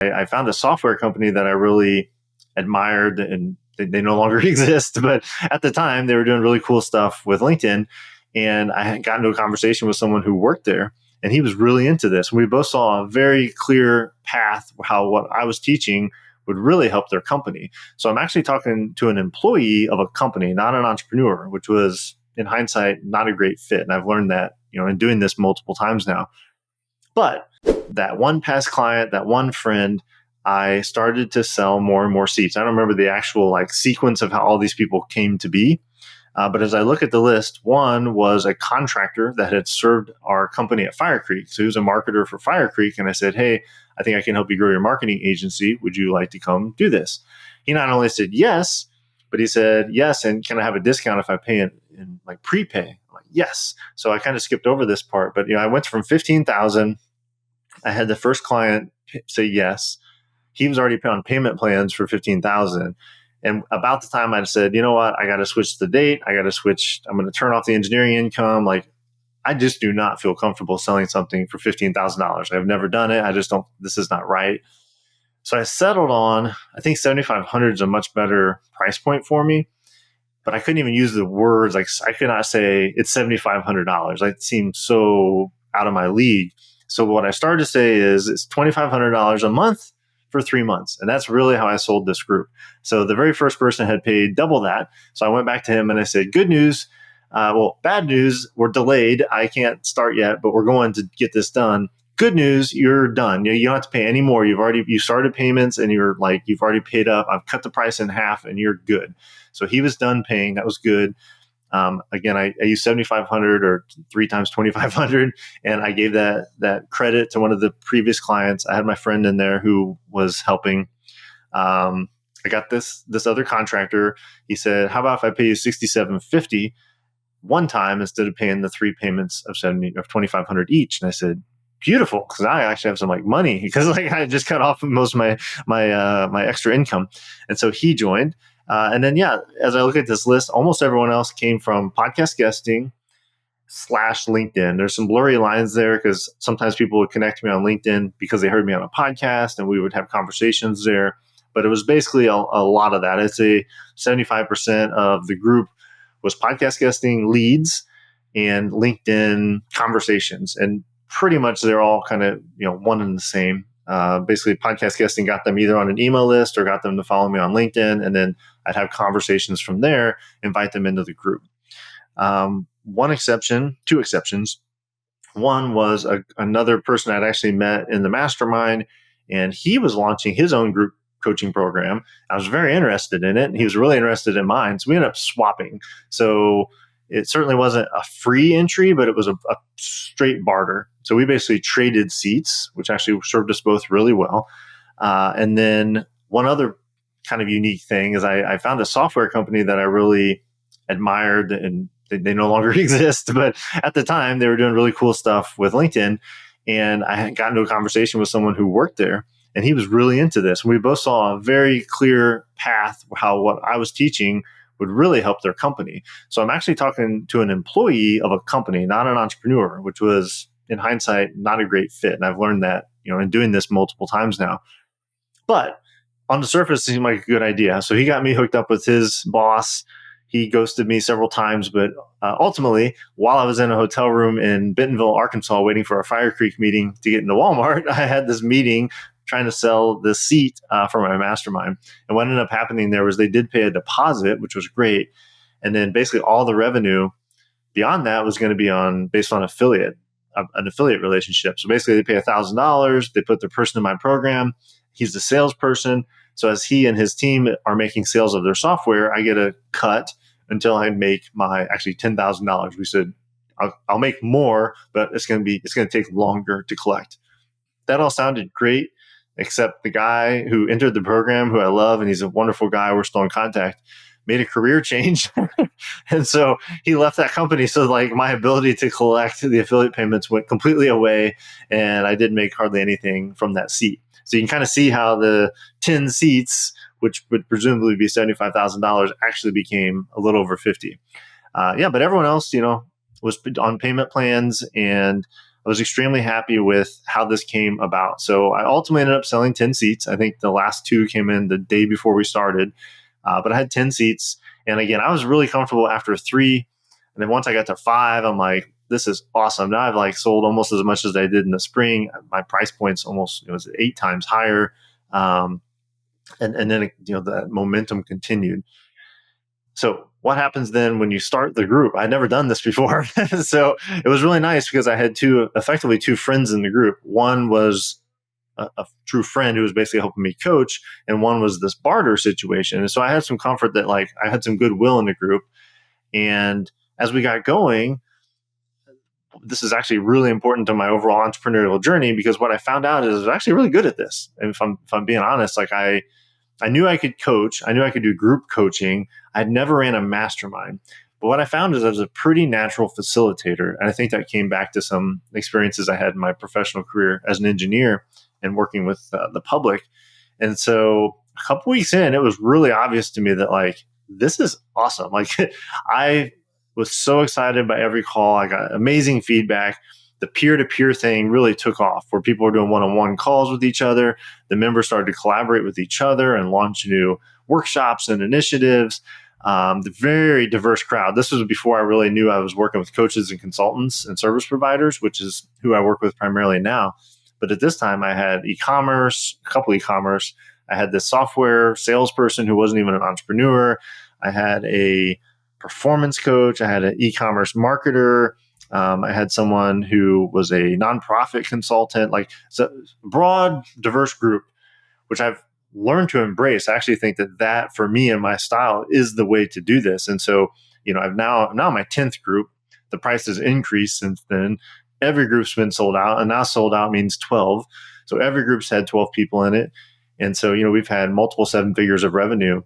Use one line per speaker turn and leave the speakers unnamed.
I found a software company that I really admired, and they no longer exist. But at the time, they were doing really cool stuff with LinkedIn. And I had gotten into a conversation with someone who worked there, and he was really into this. We both saw a very clear path how what I was teaching would really help their company. So I'm actually talking to an employee of a company, not an entrepreneur, which was in hindsight not a great fit. And I've learned that, in doing this multiple times now. But that one past client, that one friend, I started to sell more and more seats. I don't remember the actual sequence of how all these people came to be. But as I look at the list, one was a contractor that had served our company at Fire Creek. So he was a marketer for Fire Creek. And I said, hey, I think I can help you grow your marketing agency. Would you like to come do this? He not only said yes, but he said, yes, and can I have a discount if I pay in prepay? I'm like, yes. So I kind of skipped over this part. But I went from 15,000. I had the first client say yes. He was already on payment plans for 15,000. And about the time I said, you know what, I got to switch the date. I'm going to turn off the engineering income. I just do not feel comfortable selling something for $15,000. I've never done it. This is not right. So I settled on, I think 7,500 is a much better price point for me, but I couldn't even use the words. I could not say it's $7,500. That seemed so out of my league. So what I started to say is it's $2,500 a month for 3 months. And that's really how I sold this group. So the very first person had paid double that. So I went back to him and I said, good news. Bad news, we're delayed. I can't start yet, but we're going to get this done. Good news, you're done. You don't have to pay any more. You started payments and you've already paid up. I've cut the price in half and you're good. So he was done paying. That was good. Again, I used 7,500 or 3 times 2,500, and I gave that credit to one of the previous clients. I had my friend in there who was helping. I got this other contractor. He said, "How about if I pay you $6,750 one time instead of paying the 3 payments of 2,500 each?" And I said, "Beautiful," because I actually have some money because I just cut off most of my extra income, and so he joined. And then, as I look at this list, almost everyone else came from podcast guesting / LinkedIn. There's some blurry lines there because sometimes people would connect me on LinkedIn because they heard me on a podcast and we would have conversations there. But it was basically a lot of that. I'd say 75% of the group was podcast guesting leads and LinkedIn conversations. And pretty much they're all kind of, one and the same. Basically, podcast guesting got them either on an email list or got them to follow me on LinkedIn. And then I'd have conversations from there, invite them into the group. Two exceptions. One was another person I'd actually met in the mastermind, and he was launching his own group coaching program. I was very interested in it, and he was really interested in mine. So we ended up swapping. So it certainly wasn't a free entry, but it was a straight barter. So we basically traded seats, which actually served us both really well. And then one other kind of unique thing is I found a software company that I really admired, and they no longer exist. But at the time, they were doing really cool stuff with LinkedIn. And I had gotten into a conversation with someone who worked there, and he was really into this. We both saw a very clear path how what I was teaching would really help their company. So I'm actually talking to an employee of a company, not an entrepreneur, which was in hindsight not a great fit. And I've learned that, in doing this multiple times now. But on the surface, it seemed like a good idea. So he got me hooked up with his boss. He ghosted me several times, but ultimately, while I was in a hotel room in Bentonville, Arkansas, waiting for a Fire Creek meeting to get into Walmart, I had this meeting trying to sell the seat for my mastermind. And what ended up happening there was they did pay a deposit, which was great. And then basically all the revenue beyond that was going to be based on an affiliate relationship. So basically they pay $1,000. They put the person in my program. He's the salesperson. So as he and his team are making sales of their software, I get a cut until I make my actually $10,000. We said, I'll make more, but it's going to take longer to collect. That all sounded great, except the guy who entered the program, who I love, and he's a wonderful guy, we're still in contact, made a career change. And so he left that company. So my ability to collect the affiliate payments went completely away, and I didn't make hardly anything from that seat. So you can kind of see how the 10 seats, which would presumably be $75,000, actually became a little over 50. But everyone else, was on payment plans, and I was extremely happy with how this came about. So I ultimately ended up selling 10 seats. I think the last two came in the day before we started, but I had 10 seats. And again, I was really comfortable after three. And then once I got to five, I'm like, this is awesome. Now I've like sold almost as much as I did in the spring. My price point's almost, it was 8 times higher. And then, the momentum continued. So what happens then when you start the group? I'd never done this before. So it was really nice because I had effectively two friends in the group. One was a true friend who was basically helping me coach, and one was this barter situation. And so I had some comfort that like I had some goodwill in the group. And as we got going, this is actually really important to my overall entrepreneurial journey, because what I found out is I was actually really good at this. And if I'm being honest, like I knew I could coach. I knew I could do group coaching. I'd never ran a mastermind. But what I found is I was a pretty natural facilitator. And I think that came back to some experiences I had in my professional career as an engineer and working with the public. And so a couple weeks in, it was really obvious to me that like, this is awesome. Like I was so excited by every call. I got amazing feedback. The peer-to-peer thing really took off, where people were doing one-on-one calls with each other. The members started to collaborate with each other and launch new workshops and initiatives. The very diverse crowd. This was before I really knew I was working with coaches and consultants and service providers, which is who I work with primarily now. But at this time, I had e-commerce, a couple e-commerce. I had this software salesperson who wasn't even an entrepreneur. I had a performance coach. I had an e-commerce marketer. I had someone who was a nonprofit consultant, like it's a broad, diverse group, which I've learned to embrace. I actually think that for me and my style is the way to do this. And so, I'm now my 10th group. The price has increased since then. Every group's been sold out, and now sold out means 12. So every group's had 12 people in it. And so, we've had multiple seven figures of revenue